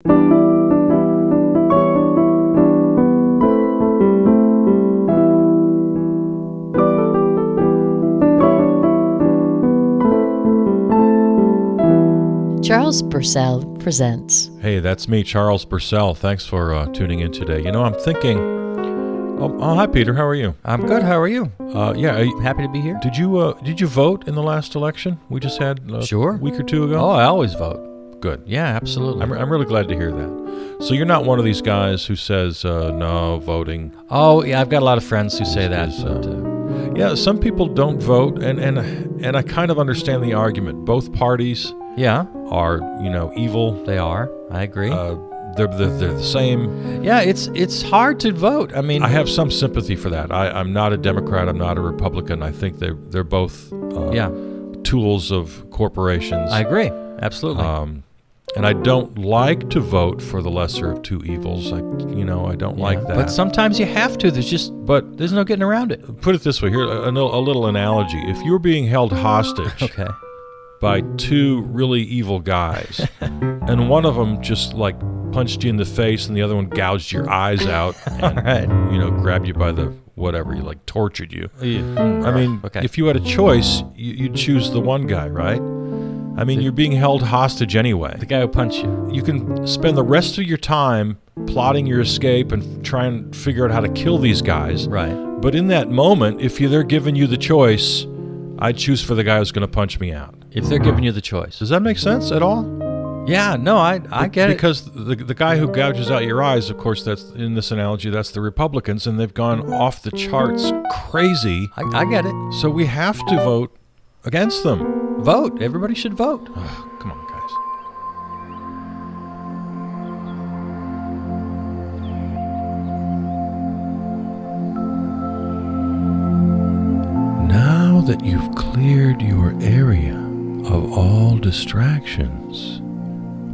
Charles Purcell presents. Hey, that's me, Charles Purcell. Thanks for tuning in today. You know, I'm thinking... Oh, hi, Peter. How are you? I'm good. How are you? Yeah. Happy to be here. Did you vote in the last election we just had Sure. a week or two ago? Oh, I always vote. Good. Yeah, absolutely. I'm really glad to hear that. So you're not one of these guys who says, no, voting... Oh, yeah, I've got a lot of friends who say that. Yeah, some people don't vote, and I kind of understand the argument. Both parties... Yeah. Are, evil. They are. I agree. They're the same. Yeah, it's hard to vote. I mean, I have some sympathy for that. I'm not a Democrat. I'm not a Republican. I think they're both tools of corporations. I agree. Absolutely. And I don't like to vote for the lesser of two evils. I don't like that. But sometimes you have to. There's no getting around it. Put it this way. Here, a little analogy. If you're being held hostage... Okay. By two really evil guys, and one of them just punched you in the face, and the other one gouged your eyes out, and grabbed you by the whatever, tortured you. I mean, if you had a choice, you'd choose the one guy, right? I mean, you're being held hostage anyway. The guy who punched you. You can spend the rest of your time plotting your escape and try and figure out how to kill these guys. Right. But in that moment, if they're giving you the choice, I'd choose for the guy who's going to punch me out. If they're giving you the choice. Does that make sense at all? Yeah, no, I get it. Because the guy who gouges out your eyes, of course, that's in this analogy, that's the Republicans, and they've gone off the charts crazy. I get it. So we have to vote against them. Vote. Everybody should vote. Come on, guys. Now that you've cleared your area of all distractions,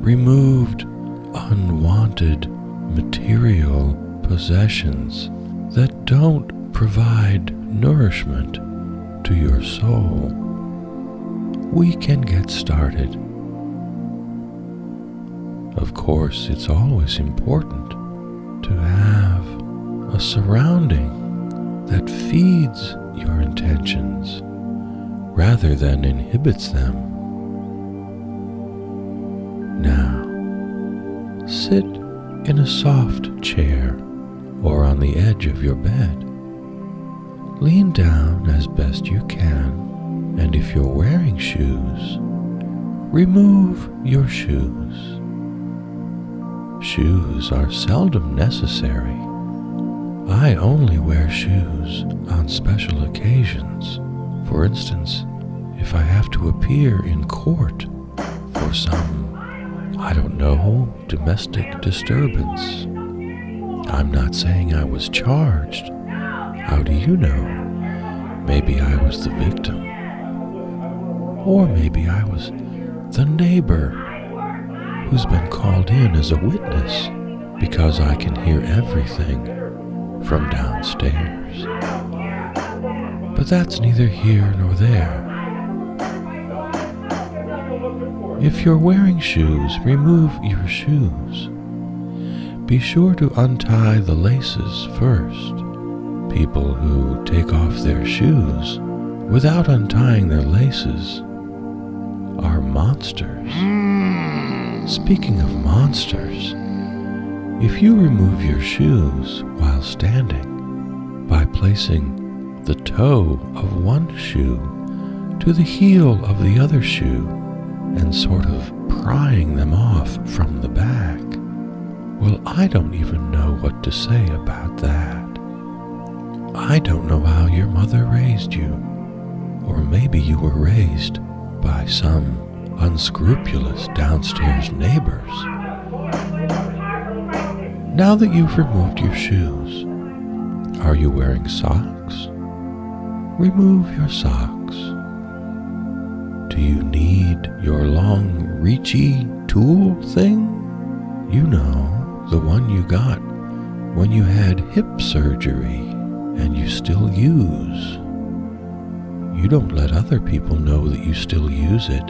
removed unwanted material possessions that don't provide nourishment to your soul, we can get started. Of course, it's always important to have a surrounding that feeds your intentions rather than inhibits them. Now, sit in a soft chair or on the edge of your bed. Lean down as best you can, and if you're wearing shoes, remove your shoes. Shoes are seldom necessary. I only wear shoes on special occasions. For instance, if I have to appear in court for some, domestic disturbance. I'm not saying I was charged. How do you know? Maybe I was the victim. Or maybe I was the neighbor who's been called in as a witness because I can hear everything from downstairs. But that's neither here nor there. If you're wearing shoes, remove your shoes. Be sure to untie the laces first. People who take off their shoes without untying their laces are monsters. Speaking of monsters, if you remove your shoes while standing by placing the toe of one shoe to the heel of the other shoe and sort of prying them off from the back, well, I don't even know what to say about that. I don't know how your mother raised you, or maybe you were raised by some unscrupulous downstairs neighbors. Now that you've removed your shoes, are you wearing socks? Remove your socks. Do you need your long, reachy tool thing? You know, the one you got when you had hip surgery and you still use. You don't let other people know that you still use it.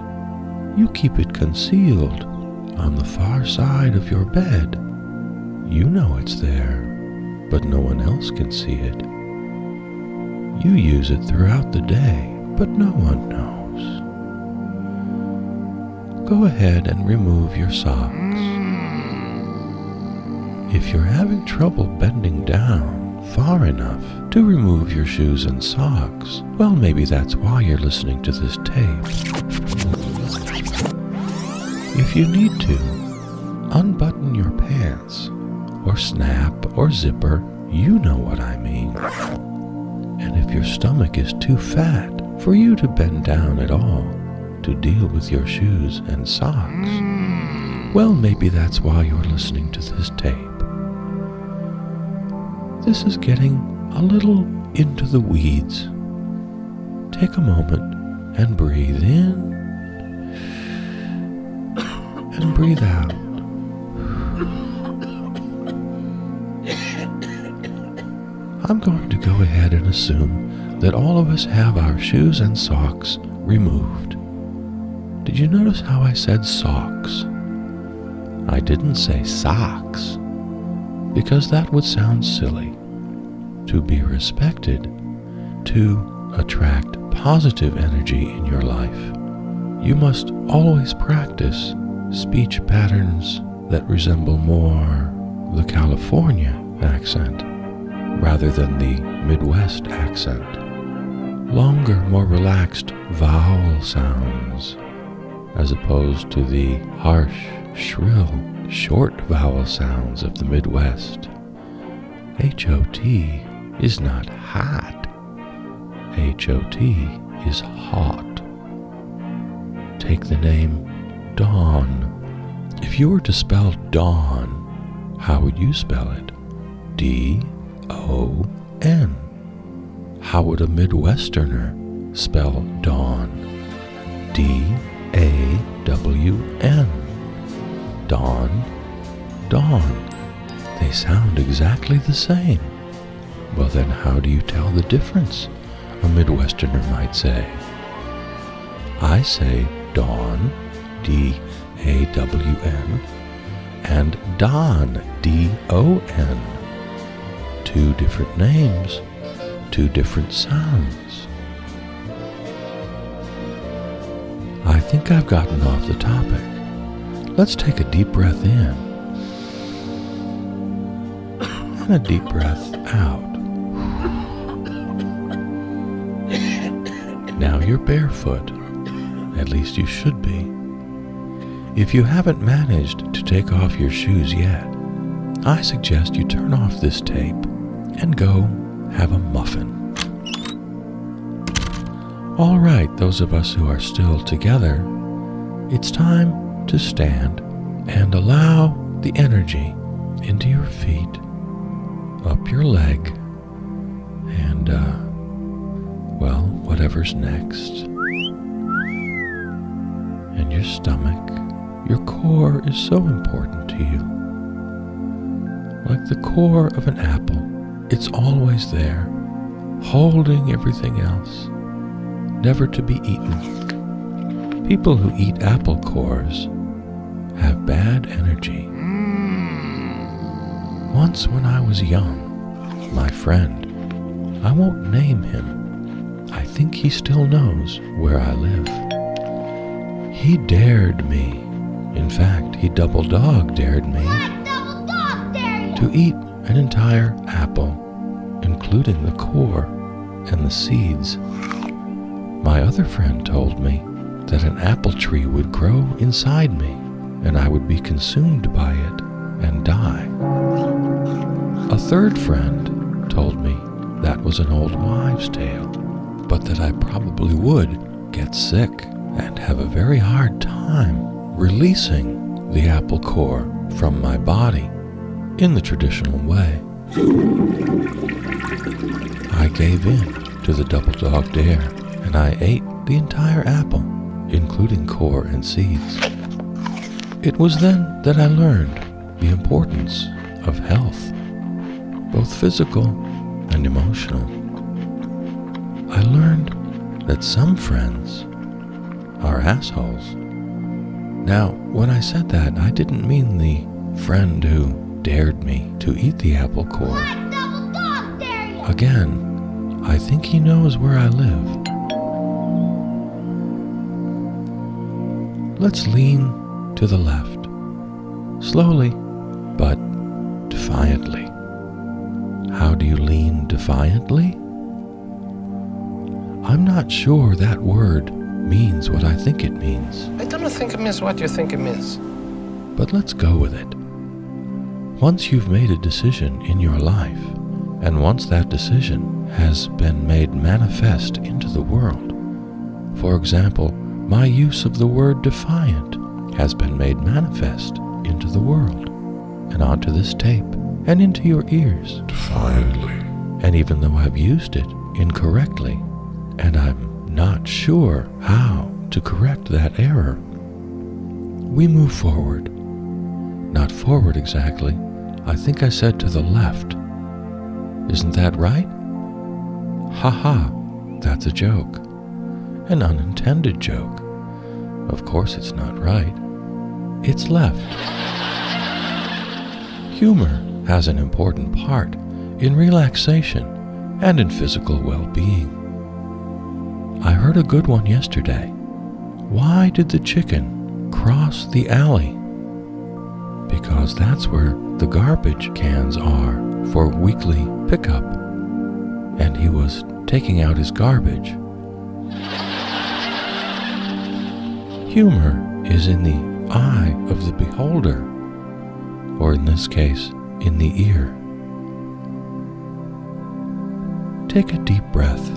You keep it concealed on the far side of your bed. You know it's there, but no one else can see it. You use it throughout the day, but no one knows. Go ahead and remove your socks. If you're having trouble bending down far enough to remove your shoes and socks, well, maybe that's why you're listening to this tape. If you need to, unbutton your pants, or snap, or zipper, you know what I mean. And if your stomach is too fat for you to bend down at all to deal with your shoes and socks, well, maybe that's why you're listening to this tape. This is getting a little into the weeds. Take a moment and breathe in and breathe out. I'm going to go ahead and assume that all of us have our shoes and socks removed. Did you notice how I said socks? I didn't say socks, because that would sound silly. To be respected, to attract positive energy in your life, you must always practice speech patterns that resemble more the California accent rather than the Midwest accent. Longer, more relaxed vowel sounds as opposed to the harsh, shrill, short vowel sounds of the Midwest. H-O-T is not hot. H-O-T is hot. Take the name Dawn. If you were to spell dawn, how would you spell it? D-O-N. How would a Midwesterner spell dawn? D-A-W-N. Dawn, dawn. They sound exactly the same. Well, then how do you tell the difference? A Midwesterner might say. I say dawn, D-A-W-N, and Don, D-O-N. Two different names, two different sounds. I think I've gotten off the topic. Let's take a deep breath in and a deep breath out. Now you're barefoot. At least you should be. If you haven't managed to take off your shoes yet, I suggest you turn off this tape and go have a muffin. All right, those of us who are still together, it's time to stand and allow the energy into your feet, up your leg, and, well, whatever's next. And your stomach. Your core is so important to you. Like the core of an apple, it's always there, holding everything else, never to be eaten. People who eat apple cores have bad energy. Once when I was young, my friend, I won't name him, I think he still knows where I live. He dared me. In fact, he double dog dared me to eat an entire apple, including the core and the seeds. My other friend told me that an apple tree would grow inside me and I would be consumed by it and die. A third friend told me that was an old wives' tale, but that I probably would get sick and have a very hard time releasing the apple core from my body in the traditional way. I gave in to the double dog dare, and I ate the entire apple, including core and seeds. It was then that I learned the importance of health, both physical and emotional. I learned that some friends are assholes, Now, when I said that, I didn't mean the friend who dared me to eat the apple core. Black double dog dare you! Again, I think he knows where I live. Let's lean to the left, slowly, but defiantly. How do you lean defiantly? I'm not sure that word means what I think it means, I don't think it means what you think it means. but let's go with it. Once you've made a decision in your life, and once that decision has been made manifest into the world, for example, my use of the word defiant has been made manifest into the world, and onto this tape, and into your ears. Defiantly. And even though I've used it incorrectly, and I'm not sure how to correct that error, we move forward. Not forward exactly. I think I said to the left. Isn't that right? Ha ha, that's a joke. An unintended joke. Of course it's not right. It's left. Humor has an important part in relaxation and in physical well-being. I heard a good one yesterday. Why did the chicken cross the alley? Because that's where the garbage cans are for weekly pickup, and he was taking out his garbage. Humor is in the eye of the beholder, or in this case, in the ear. Take a deep breath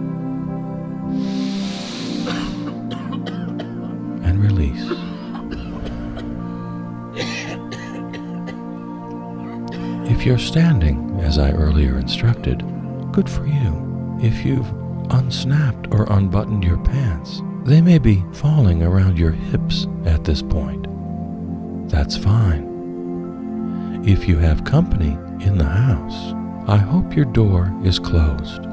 and release. If you're standing, as I earlier instructed, good for you. If you've unsnapped or unbuttoned your pants, they may be falling around your hips at this point. That's fine. If you have company in the house, I hope your door is closed.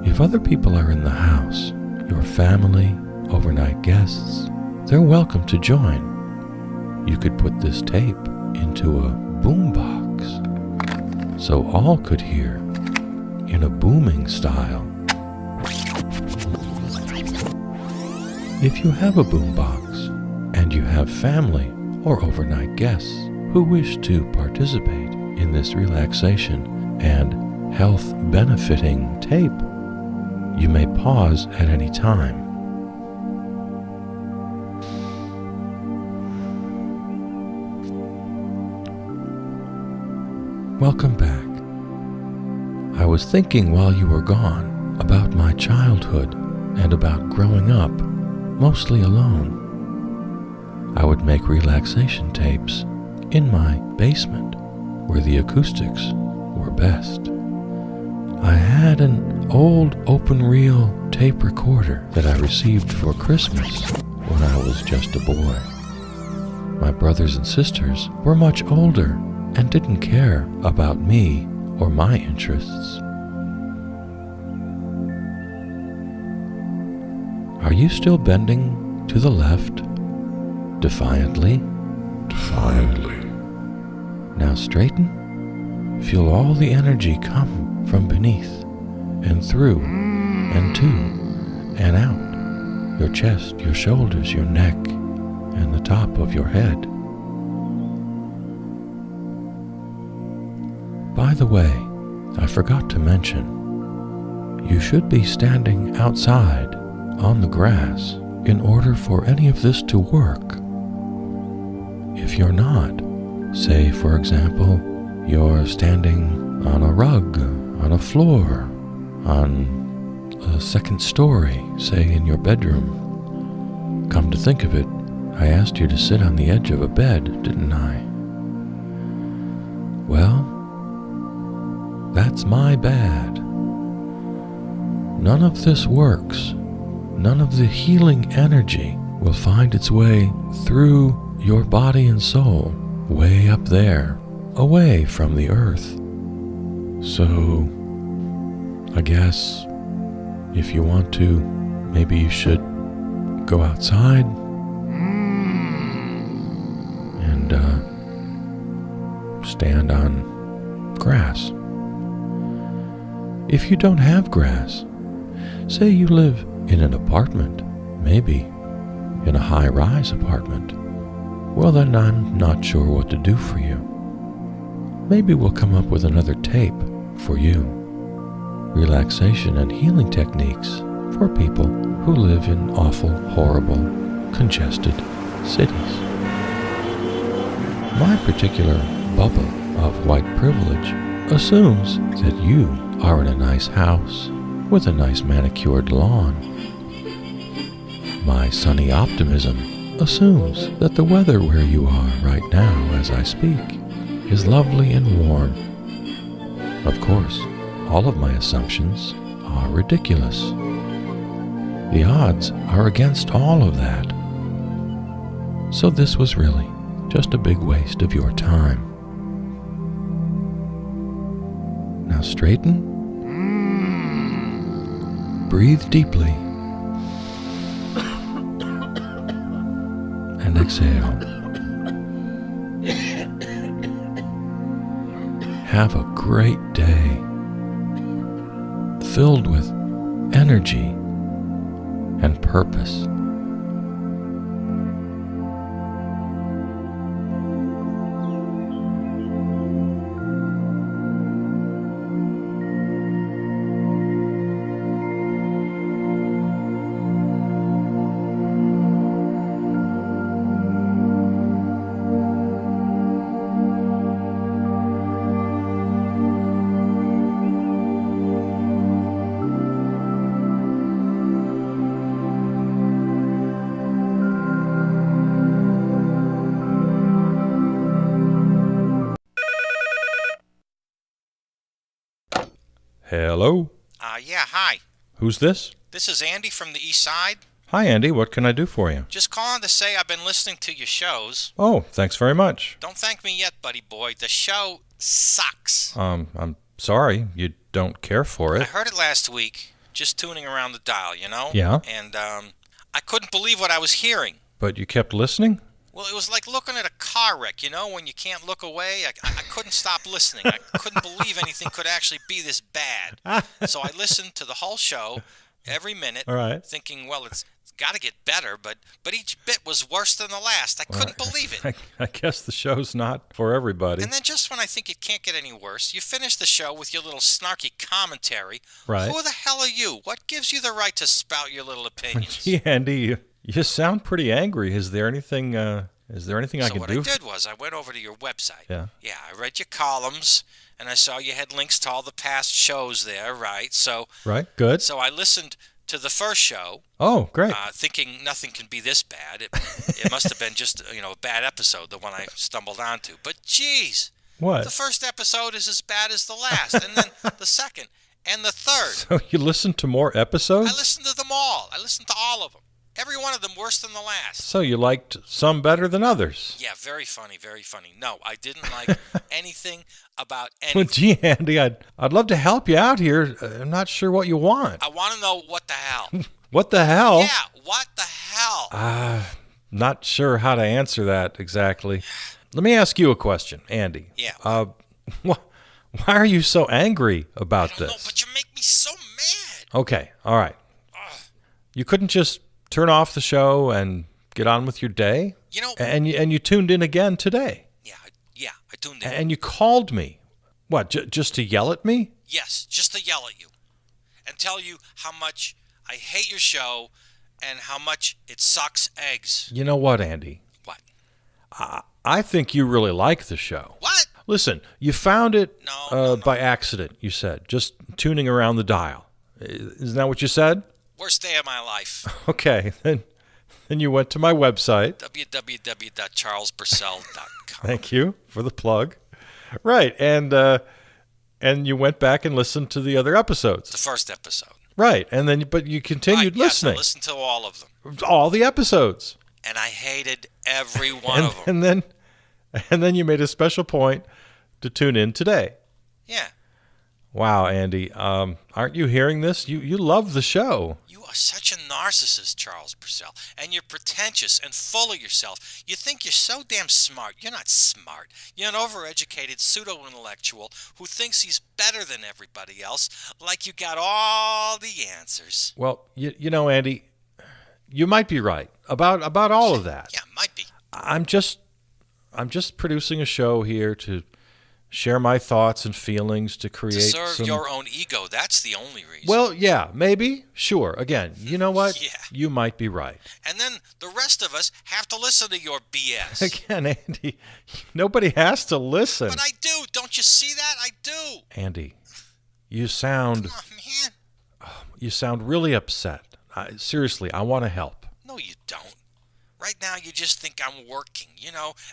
If other people are in the house, your family, overnight guests, they're welcome to join. You could put this tape into a boombox so all could hear in a booming style. If you have a boombox and you have family or overnight guests who wish to participate in this relaxation and health benefiting tape, you may pause at any time. Welcome back. I was thinking while you were gone about my childhood and about growing up, mostly alone. I would make relaxation tapes in my basement where the acoustics were best. I had an old open-reel tape recorder that I received for Christmas when I was just a boy. My brothers and sisters were much older and didn't care about me or my interests. Are you still bending to the left, defiantly? Defiantly. Now straighten. Feel all the energy come from beneath and through and to and out. Your chest, your shoulders, your neck, and the top of your head. By the way, I forgot to mention, you should be standing outside on the grass in order for any of this to work. If you're not, say for example, you're standing on a rug, on a floor, on a second story, say in your bedroom. Come to think of it, I asked you to sit on the edge of a bed, didn't I? Well, that's my bad. None of this works. None of the healing energy will find its way through your body and soul, way up there, away from the earth. So, I guess, if you want to, maybe you should go outside. stand on grass. If you don't have grass, say you live in an apartment, maybe in a high-rise apartment, well then I'm not sure what to do for you. Maybe we'll come up with another tape for you. Relaxation and healing techniques for people who live in awful, horrible, congested cities. My particular bubble of white privilege assumes that you are in a nice house with a nice manicured lawn. My sunny optimism assumes that the weather where you are right now as I speak is lovely and warm. Of course, all of my assumptions are ridiculous. The odds are against all of that. So this was really just a big waste of your time. Now straighten. Breathe deeply. And exhale. Have a great day, filled with energy and purpose. Hello? Yeah, hi. Who's this? This is Andy from the East Side. Hi, Andy. What can I do for you? Just calling to say I've been listening to your shows. Oh, thanks very much. Don't thank me yet, buddy boy. The show sucks. I'm sorry you don't care for I it. heard it last week, just tuning around the dial, you know? Yeah. And, I couldn't believe what I was hearing. But you kept listening? Well, it was like looking at a car wreck, you know, when you can't look away. I couldn't stop listening. I couldn't believe anything could actually be this bad. So I listened to the whole show, every minute, All right. thinking, well, it's got to get better, but each bit was worse than the last. I couldn't believe it. I guess the show's not for everybody. And then just when I think it can't get any worse, you finish the show with your little snarky commentary. Right. Who the hell are you? What gives you the right to spout your little opinions? Gee, Andy, you sound pretty angry. Is there anything I So can what do? I did was I went over to your website. Yeah. Yeah, I read your columns, and I saw you had links to all the past shows there, right? So Right, good. so I listened to the first show, Oh, great. thinking nothing can be this bad. It must have been just a bad episode, the one I stumbled onto. But geez, What? the first episode is as bad as the last, and then the second and the third. So you listened to more episodes? I listened to them all. I listened to all of them. Every one of them worse than the last. So you liked some better than others? Yeah, very funny, very funny. No, I didn't like anything about anything. Well, gee, Andy, I'd love to help you out here. I'm not sure what you want. I want to know what the hell. What the hell? Yeah, what the hell? Not sure how to answer that exactly. Let me ask you a question, Andy. Yeah. Why are you so angry about I don't know, this? but you make me so mad. Okay, all right. You couldn't just turn off the show and get on with your day? You know, And you tuned in again today. yeah, I tuned in. And you called me. What, just to yell at me? Yes, just to yell at you and tell you how much I hate your show and how much it sucks eggs. You know what, Andy? What? I think you really like the show. What? Listen, you found it No. by accident, you said, just tuning around the dial. Isn't that what you said? Worst day of my life. Okay, then you went to my website. www.charlespurcell.com. Thank you for the plug. Right, and you went back and listened to the other episodes. The first episode. Right, but you continued Right, listening. Yes, I listened to all of them. All the episodes. And I hated every one of them. And then you made a special point to tune in today. Yeah. Wow, Andy, aren't you hearing this? You love the show. You are such a narcissist, Charles Purcell, and you're pretentious and full of yourself. You think you're so damn smart. You're not smart. You're an overeducated pseudo-intellectual who thinks he's better than everybody else, like you got all the answers. Well, you know, Andy, you might be right about all of that. Yeah, might be. I'm just producing a show here to share my thoughts and feelings to create To serve some... your own ego, that's the only reason. Well, yeah, maybe, sure. Again, you know what? Yeah. You might be right. And then the rest of us have to listen to your BS. Again, Andy, nobody has to listen. But I do. Don't you see that? I do. Andy, you sound Come on, man. really upset. Seriously, I want to help. No, you don't. Right now, you just think I'm working,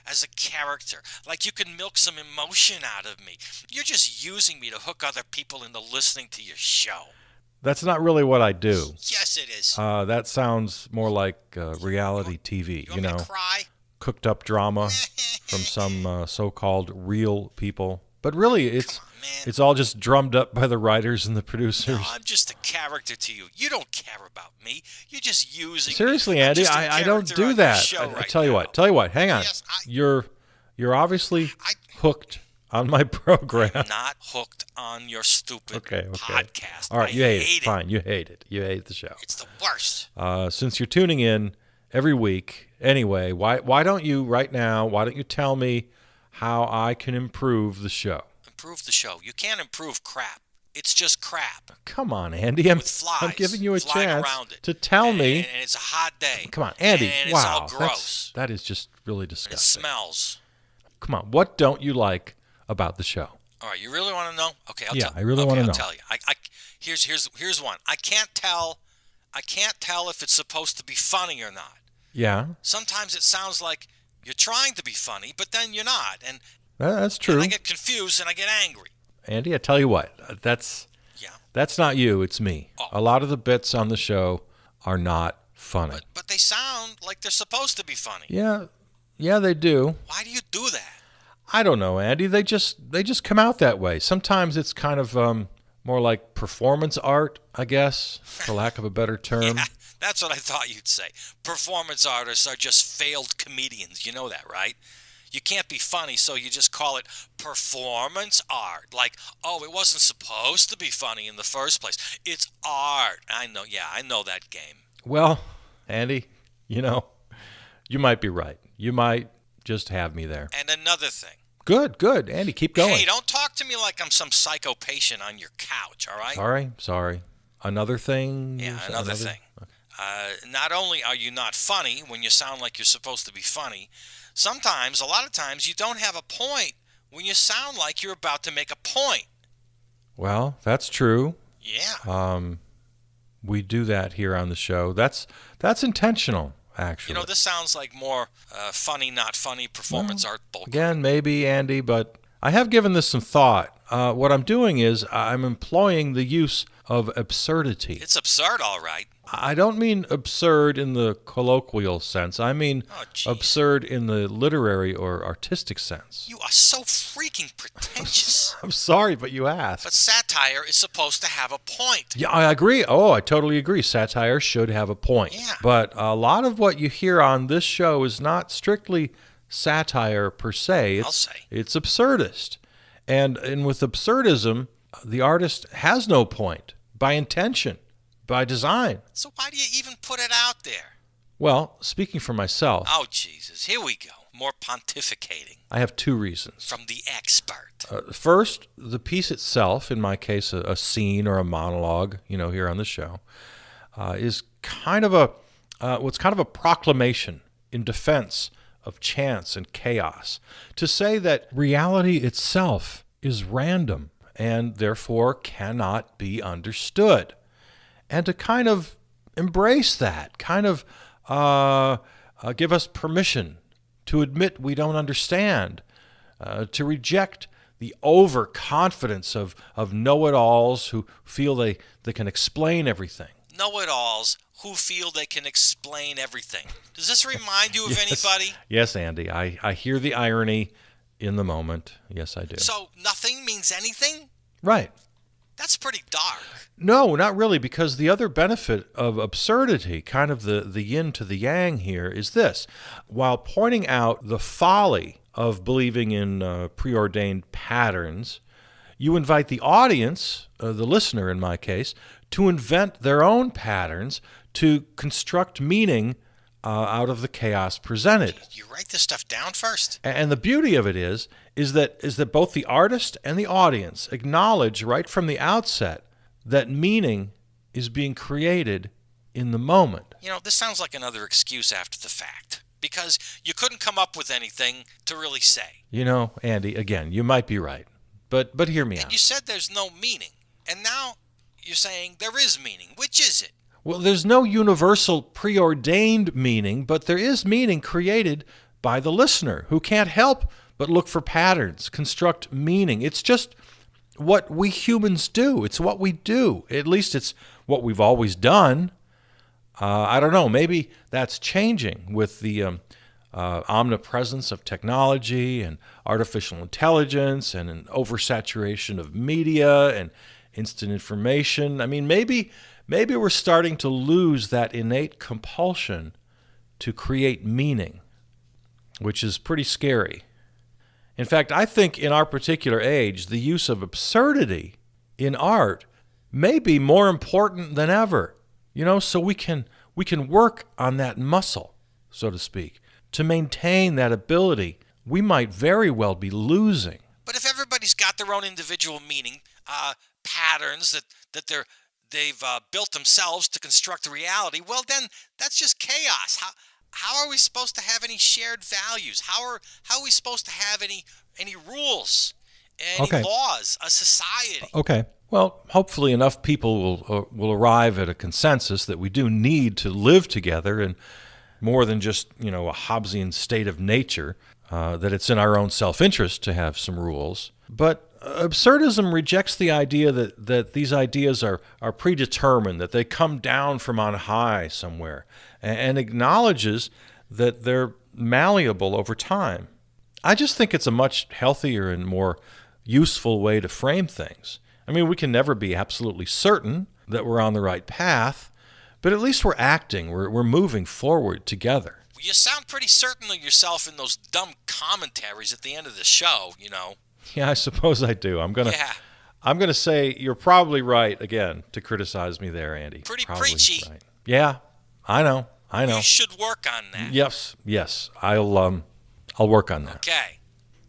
as a character. Like you can milk some emotion out of me. You're just using me to hook other people into listening to your show. That's not really what I do. Yes, it is. That sounds more like reality TV, You want me to cry? cooked up drama from some so-called real people. But really, Man. it's all just drummed up by the writers and the producers. No, I'm just a character to you. You don't care about me. You're just using Seriously, me. I'm Andy, just a I don't character do on your that. show I right tell you now. what. Hang on. Yes, You're obviously hooked on my program. I'm not hooked on your stupid Okay. podcast. All right, I you hate it. it. Fine, you hate it. You hate the show. It's the worst. Since you're tuning in every week, anyway, why don't you right now? Why don't you tell me how I can improve the show? Improve the show. You can't improve crap. It's just crap. Come on, Andy. I'm With flies giving you a flying chance around it. to tell me. And it's a hot day. Come on, Andy. And it's wow, all gross. that is just really It disgusting. smells. Come on, what don't you like about the show? All right, you really want to know? Okay, I'll Yeah, tell. I really wanna know. I'll tell you. Here's one. I can't tell if it's supposed to be funny or not. Yeah, Sometimes it sounds like you're trying to be funny, but then you're not, and that's true. and I get confused and I get angry. Andy, I tell you what, that's not you, it's me. Oh. A lot of the bits on the show are not funny. But they sound like they're supposed to be funny. Yeah, they do. Why do you do that? I don't know, Andy. They just come out that way. Sometimes it's kind of more like performance art, I guess, for lack of a better term. Yeah, that's what I thought you'd say. Performance artists are just failed comedians. You know that, right? You can't be funny, so you just call it performance art. Like, oh, it wasn't supposed to be funny in the first place. It's art. I know that game. Well, Andy, you might be right. You might just have me there. And another thing. Good. Andy, keep going. Hey, don't talk to me like I'm some psycho patient on your couch, all right? Sorry. Another thing? Yeah, another thing. Not only are you not funny when you sound like you're supposed to be funny, a lot of times, you don't have a point when you sound like you're about to make a point. Well, that's true. Yeah. We do that here on the show. That's intentional, actually. This sounds like more funny, not funny performance art bullcrap. Again, maybe, Andy, but I have given this some thought. What I'm doing is I'm employing the use of absurdity. It's absurd, all right. I don't mean absurd in the colloquial sense. I mean absurd in the literary or artistic sense. You are so freaking pretentious. I'm sorry, but you asked. But satire is supposed to have a point. Yeah, I agree. Oh, I totally agree. Satire should have a point. Yeah. But a lot of what you hear on this show is not strictly satire per se. I'll say. It's absurdist. And with absurdism, the artist has no point by intention, by design. So why do you even put it out there? Well, speaking for myself, Oh, Jesus. Here we go. More pontificating I have two reasons. from the expert. First, the piece itself, in my case, a scene or a monologue, here on the show, is kind of a proclamation in defense of chance and chaos. To say that reality itself is random and therefore cannot be understood. And to kind of embrace that, kind of give us permission to admit we don't understand, to reject the overconfidence of know-it-alls who feel they can explain everything. Know-it-alls who feel they can explain everything. Does this remind you of anybody? Yes, Andy. I hear the irony in the moment. Yes, I do. So nothing means anything? Right. That's pretty dark. No, not really, because the other benefit of absurdity, kind of the yin to the yang here, is this. While pointing out the folly of believing in preordained patterns, you invite the audience, the listener in my case, to invent their own patterns to construct meaning out of the chaos presented. You write this stuff down first? And the beauty of it is that both the artist and the audience acknowledge right from the outset that meaning is being created in the moment. You know, this sounds like another excuse after the fact, because you couldn't come up with anything to really say. You know, Andy, again, you might be right, but hear me out. You said there's no meaning, and now you're saying there is meaning. Which is it? Well, there's no universal preordained meaning, but there is meaning created by the listener who can't help but look for patterns, construct meaning. It's just what we humans do. It's what we do. At least it's what we've always done. I don't know. Maybe that's changing with the omnipresence of technology and artificial intelligence and an oversaturation of media and instant information. I mean, maybe we're starting to lose that innate compulsion to create meaning, which is pretty scary. In fact, I think in our particular age, the use of absurdity in art may be more important than ever. You know, so we can work on that muscle, so to speak, to maintain that ability we might very well be losing. But if everybody's got their own individual meaning, patterns that they've built themselves to construct a reality, well, then that's just chaos. How are we supposed to have any shared values? How are we supposed to have any rules, any laws, a society? Okay. Well, hopefully enough people will arrive at a consensus that we do need to live together in more than just, a Hobbesian state of nature, that it's in our own self-interest to have some rules. But absurdism rejects the idea that these ideas are predetermined, that they come down from on high somewhere, and acknowledges that they're malleable over time. I just think it's a much healthier and more useful way to frame things. I mean, we can never be absolutely certain that we're on the right path, but at least we're acting, we're moving forward together. You sound pretty certain of yourself in those dumb commentaries at the end of the show, Yeah, I suppose I do. I'm gonna say you're probably right again to criticize me there, Andy. Pretty probably preachy. Right. Yeah, I know. You should work on that. Yes. I'll work on that.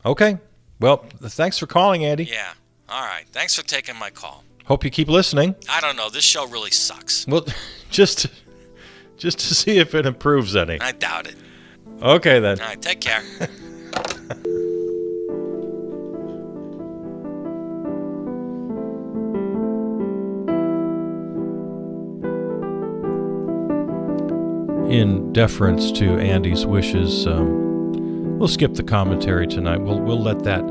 Okay. Well, thanks for calling, Andy. Yeah. All right. Thanks for taking my call. Hope you keep listening. I don't know. This show really sucks. Well, just to see if it improves any. I doubt it. Okay, then. All right. Take care. In deference to Andy's wishes, we'll skip the commentary tonight. We'll let that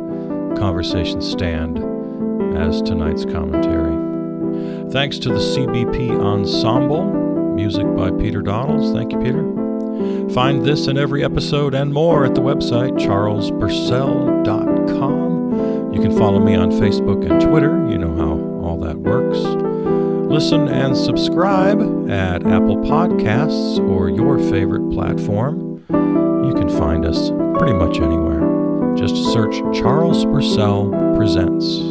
conversation stand as tonight's commentary. Thanks to the CBP Ensemble, music by Peter Donalds. Thank you, Peter. Find this and every episode and more at the website charlesburcell.com. You can follow me on Facebook and Twitter. You know how all that works. Listen and subscribe at Apple Podcasts or your favorite platform. You can find us pretty much anywhere. Just search Charles Burcell Presents.